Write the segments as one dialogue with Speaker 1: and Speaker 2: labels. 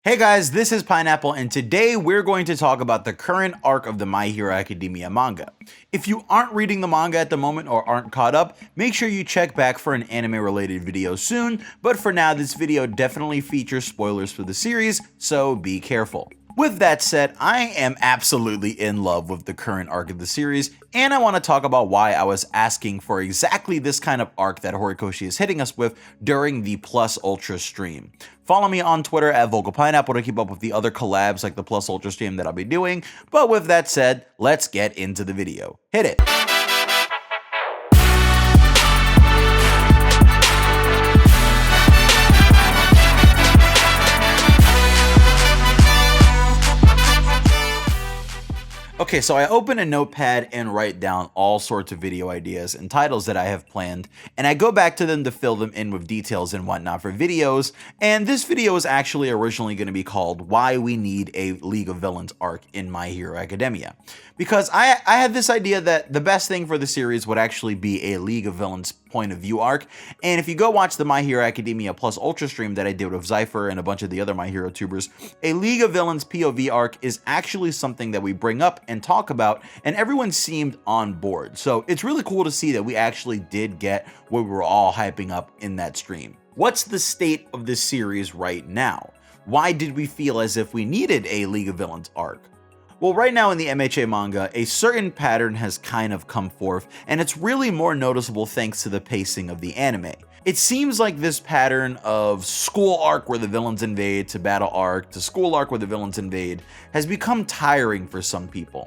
Speaker 1: Hey guys, this is Pineapple, and today we're going to talk about the current arc of the My Hero Academia manga. If you aren't reading the manga at the moment or aren't caught up, make sure you check back for an anime-related video soon, but for now, this video definitely features spoilers for the series, so be careful. With that said, I am absolutely in love with the current arc of the series, and I want to talk about why I was asking for exactly this kind of arc that Horikoshi is hitting us with during the Plus Ultra stream. Follow me on Twitter at VocalPineapple to keep up with the other collabs like the Plus Ultra stream that I'll be doing, but with that said, let's get into the video. Hit it! Okay, so I open a notepad and write down all sorts of video ideas and titles that I have planned, and I go back to them to fill them in with details and whatnot for videos, and this video is actually originally going to be called Why We Need a League of Villains arc in My Hero Academia. Because I had this idea that the best thing for the series would actually be a League of Villains point of view arc, and if you go watch the My Hero Academia Plus Ultra stream that I did with Zypher and a bunch of the other My Hero tubers, a League of Villains POV arc is actually something that we bring up and talk about, and everyone seemed on board. So it's really cool to see that we actually did get what we were all hyping up in that stream. What's the state of this series right now? Why did we feel as if we needed a League of Villains arc? Well, right now in the MHA manga, a certain pattern has kind of come forth, and it's really more noticeable thanks to the pacing of the anime. It seems like this pattern of school arc where the villains invade to battle arc to school arc where the villains invade has become tiring for some people.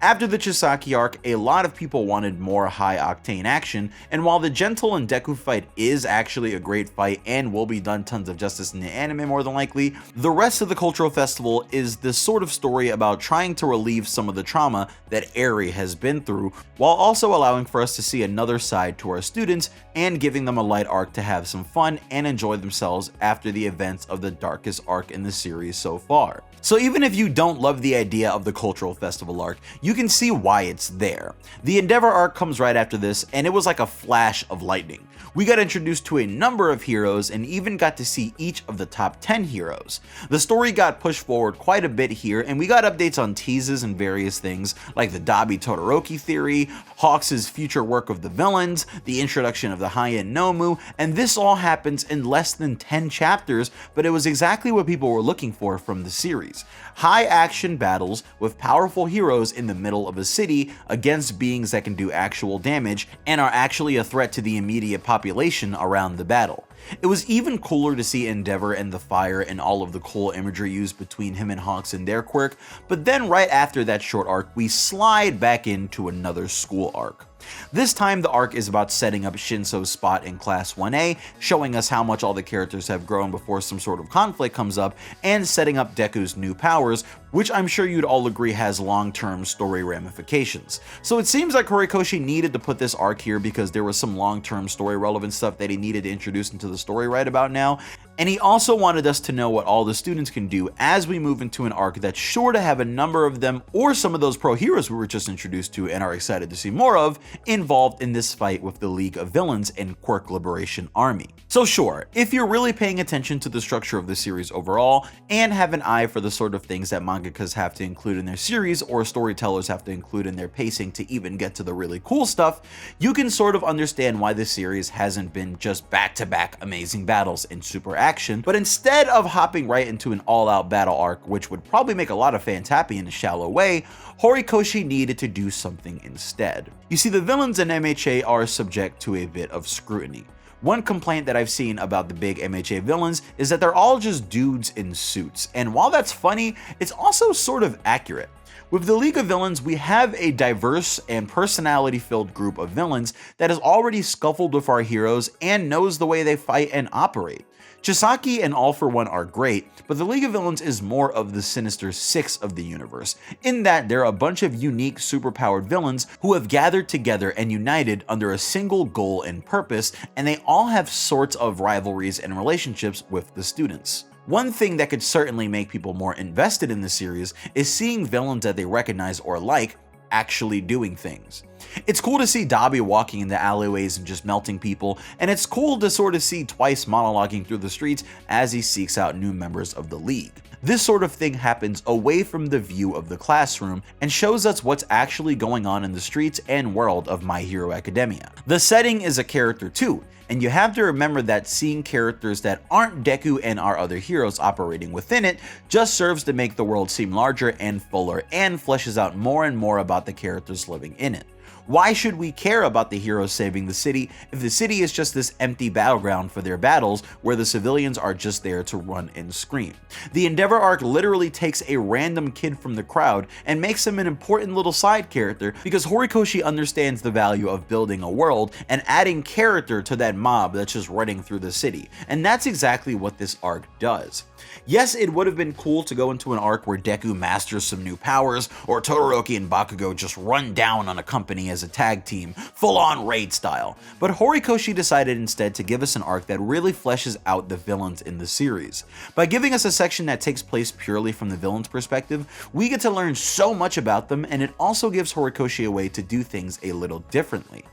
Speaker 1: After the Chisaki arc, a lot of people wanted more high-octane action, and while the Gentle and Deku fight is actually a great fight and will be done tons of justice in the anime more than likely, the rest of the cultural festival is this sort of story about trying to relieve some of the trauma that Eri has been through, while also allowing for us to see another side to our students and giving them a light arc to have some fun and enjoy themselves after the events of the darkest arc in the series so far. So even if you don't love the idea of the cultural festival arc, you can see why it's there. The Endeavor arc comes right after this, and it was like a flash of lightning. We got introduced to a number of heroes and even got to see each of the top 10 heroes. The story got pushed forward quite a bit here, and we got updates on teases and various things like the Dabi Todoroki theory, Hawks' future work of the villains, the introduction of the high-end Nomu, and this all happens in less than 10 chapters, but it was exactly what people were looking for from the series. High action battles with powerful heroes in the middle of a city against beings that can do actual damage and are actually a threat to the immediate population around the battle. It was even cooler to see Endeavor and the fire and all of the cool imagery used between him and Hawks and their quirk, but then right after that short arc, we slide back into another school arc. This time the arc is about setting up Shinso's spot in Class 1A, showing us how much all the characters have grown before some sort of conflict comes up, and setting up Deku's new powers, which I'm sure you'd all agree has long-term story ramifications. So it seems like Horikoshi needed to put this arc here because there was some long-term story relevant stuff that he needed to introduce into the story right about now, and he also wanted us to know what all the students can do as we move into an arc that's sure to have a number of them or some of those pro heroes we were just introduced to and are excited to see more of involved in this fight with the League of Villains and Quirk Liberation Army. So sure, if you're really paying attention to the structure of the series overall and have an eye for the sort of things that mangakas have to include in their series or storytellers have to include in their pacing to even get to the really cool stuff, you can sort of understand why the series hasn't been just back-to-back amazing battles and super action, but instead of hopping right into an all-out battle arc, which would probably make a lot of fans happy in a shallow way, Horikoshi needed to do something instead. You see, the villains in MHA are subject to a bit of scrutiny. One complaint that I've seen about the big MHA villains is that they're all just dudes in suits, and while that's funny, it's also sort of accurate. With the League of Villains, we have a diverse and personality-filled group of villains that has already scuffled with our heroes and knows the way they fight and operate. Chisaki and All For One are great, but the League of Villains is more of the Sinister Six of the universe, in that they're a bunch of unique superpowered villains who have gathered together and united under a single goal and purpose, and they all have sorts of rivalries and relationships with the students. One thing that could certainly make people more invested in the series is seeing villains that they recognize or like actually doing things. It's cool to see Dabi walking in the alleyways and just melting people, and it's cool to sort of see Twice monologuing through the streets as he seeks out new members of the League. This sort of thing happens away from the view of the classroom and shows us what's actually going on in the streets and world of My Hero Academia. The setting is a character too, and you have to remember that seeing characters that aren't Deku and our other heroes operating within it just serves to make the world seem larger and fuller and fleshes out more and more about the characters living in it. Why should we care about the heroes saving the city if the city is just this empty battleground for their battles where the civilians are just there to run and scream? The Endeavor arc literally takes a random kid from the crowd and makes him an important little side character because Horikoshi understands the value of building a world and adding character to that mob that's just running through the city, and that's exactly what this arc does. Yes, it would have been cool to go into an arc where Deku masters some new powers, or Todoroki and Bakugo just run down on a company as a tag team, full-on raid style, but Horikoshi decided instead to give us an arc that really fleshes out the villains in the series. By giving us a section that takes place purely from the villain's perspective, we get to learn so much about them, and it also gives Horikoshi a way to do things a little differently.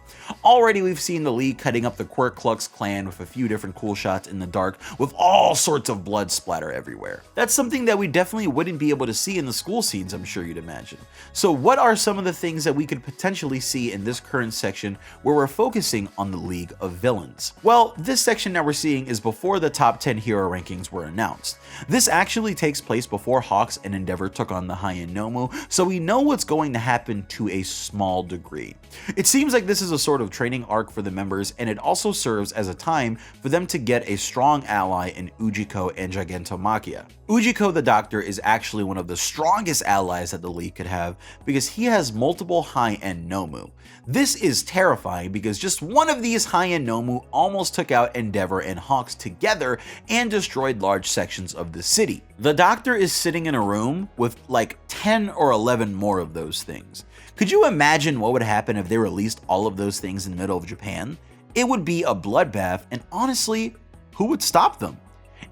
Speaker 1: Already we've seen the League cutting up the Quirk clan with a few different cool shots in the dark with all sorts of blood splatter everywhere. That's something that we definitely wouldn't be able to see in the school scenes, I'm sure you'd imagine. So what are some of the things that we could potentially see in this current section where we're focusing on the League of Villains? Well, this section that we're seeing is before the top 10 hero rankings were announced. This actually takes place before Hawks and Endeavor took on the High-End Nomu, so we know what's going to happen to a small degree. It seems like this is a sort of training arc for the members, and it also serves as a time for them to get a strong ally in Ujiko and Gigantomachia. Ujiko the Doctor is actually one of the strongest allies that the League could have because he has multiple high-end Nomu. This is terrifying because just one of these high-end Nomu almost took out Endeavor and Hawks together and destroyed large sections of the city. The Doctor is sitting in a room with like 10 or 11 more of those things. Could you imagine what would happen if they released all of those things in the middle of Japan? It would be a bloodbath, and honestly, who would stop them?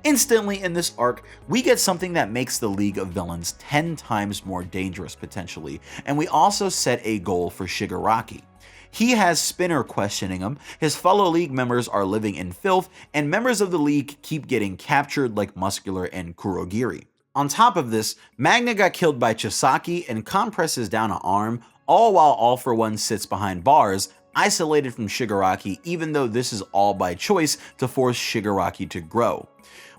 Speaker 1: Instantly in this arc, we get something that makes the League of Villains 10 times more dangerous potentially, and we also set a goal for Shigaraki. He has Spinner questioning him, his fellow League members are living in filth, and members of the League keep getting captured like Muscular and Kurogiri. On top of this, Magna got killed by Chisaki and Kon presses down an arm, all while All For One sits behind bars, isolated from Shigaraki, even though this is all by choice to force Shigaraki to grow.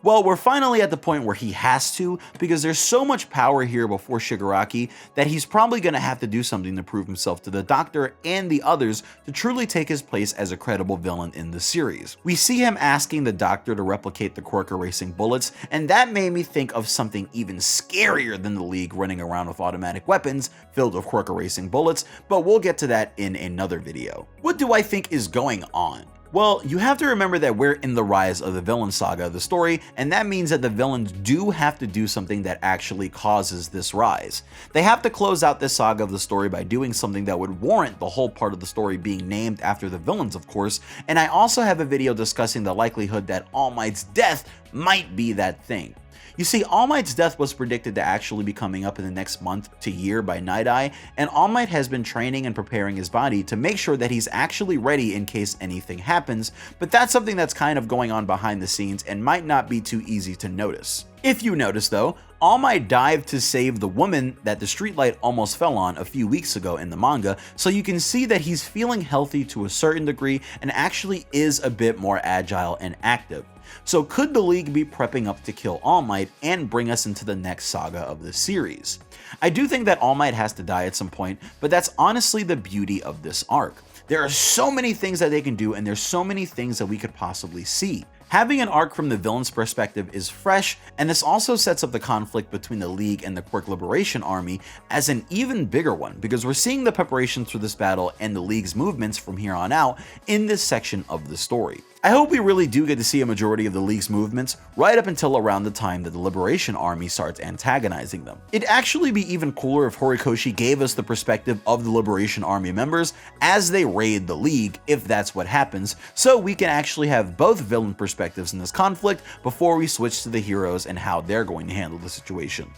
Speaker 1: Well, we're finally at the point where he has to, because there's so much power here before Shigaraki that he's probably going to have to do something to prove himself to the Doctor and the others to truly take his place as a credible villain in the series. We see him asking the Doctor to replicate the Quirk erasing bullets, and that made me think of something even scarier than the League running around with automatic weapons filled with Quirk erasing bullets, but we'll get to that in another video. What do I think is going on? Well, you have to remember that we're in the rise of the villain saga of the story, and that means that the villains do have to do something that actually causes this rise. They have to close out this saga of the story by doing something that would warrant the whole part of the story being named after the villains, of course, and I also have a video discussing the likelihood that All Might's death might be that thing. You see, All Might's death was predicted to actually be coming up in the next month to year by Night Eye, and All Might has been training and preparing his body to make sure that he's actually ready in case anything happens, but that's something that's kind of going on behind the scenes and might not be too easy to notice. If you notice though, All Might dived to save the woman that the streetlight almost fell on a few weeks ago in the manga, so you can see that he's feeling healthy to a certain degree and actually is a bit more agile and active. So could the League be prepping up to kill All Might and bring us into the next saga of the series? I do think that All Might has to die at some point, but that's honestly the beauty of this arc. There are so many things that they can do, and there's so many things that we could possibly see. Having an arc from the villain's perspective is fresh, and this also sets up the conflict between the League and the Quirk Liberation Army as an even bigger one, because we're seeing the preparations for this battle and the League's movements from here on out in this section of the story. I hope we really do get to see a majority of the League's movements right up until around the time that the Liberation Army starts antagonizing them. It'd actually be even cooler if Horikoshi gave us the perspective of the Liberation Army members as they raid the League, if that's what happens, so we can actually have both villain perspectives in this conflict before we switch to the heroes and how they're going to handle the situation.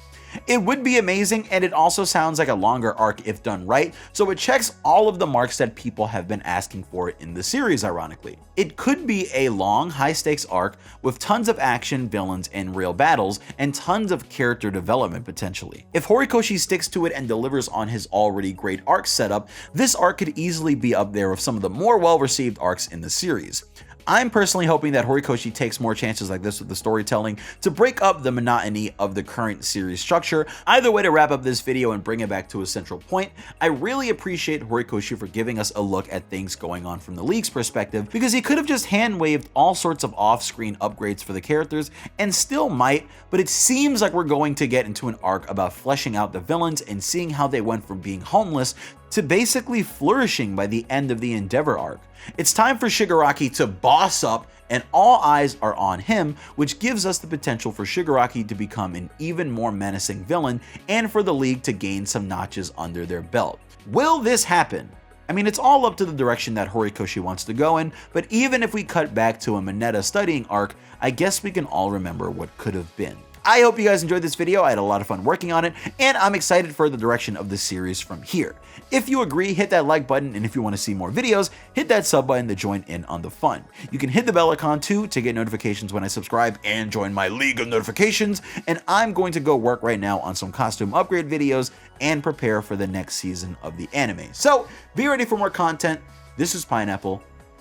Speaker 1: It would be amazing, and it also sounds like a longer arc if done right, so it checks all of the marks that people have been asking for in the series, ironically. It could be a long, high-stakes arc with tons of action, villains, and real battles, and tons of character development potentially. If Horikoshi sticks to it and delivers on his already great arc setup, this arc could easily be up there with some of the more well-received arcs in the series. I'm personally hoping that Horikoshi takes more chances like this with the storytelling to break up the monotony of the current series structure. Either way, to wrap up this video and bring it back to a central point, I really appreciate Horikoshi for giving us a look at things going on from the League's perspective, because he could have just hand-waved all sorts of off-screen upgrades for the characters and still might, but it seems like we're going to get into an arc about fleshing out the villains and seeing how they went from being homeless to basically flourishing by the end of the Endeavor arc. It's time for Shigaraki to boss up, and all eyes are on him, which gives us the potential for Shigaraki to become an even more menacing villain and for the League to gain some notches under their belt. Will this happen? I mean, it's all up to the direction that Horikoshi wants to go in, but even if we cut back to a Mineta studying arc, I guess we can all remember what could have been. I hope you guys enjoyed this video. I had a lot of fun working on it, and I'm excited for the direction of the series from here. If you agree, hit that like button, and if you want to see more videos, hit that sub button to join in on the fun. You can hit the bell icon too to get notifications when I subscribe and join my League of Notifications, and I'm going to go work right now on some costume upgrade videos and prepare for the next season of the anime. So, be ready for more content. This is Pineapple,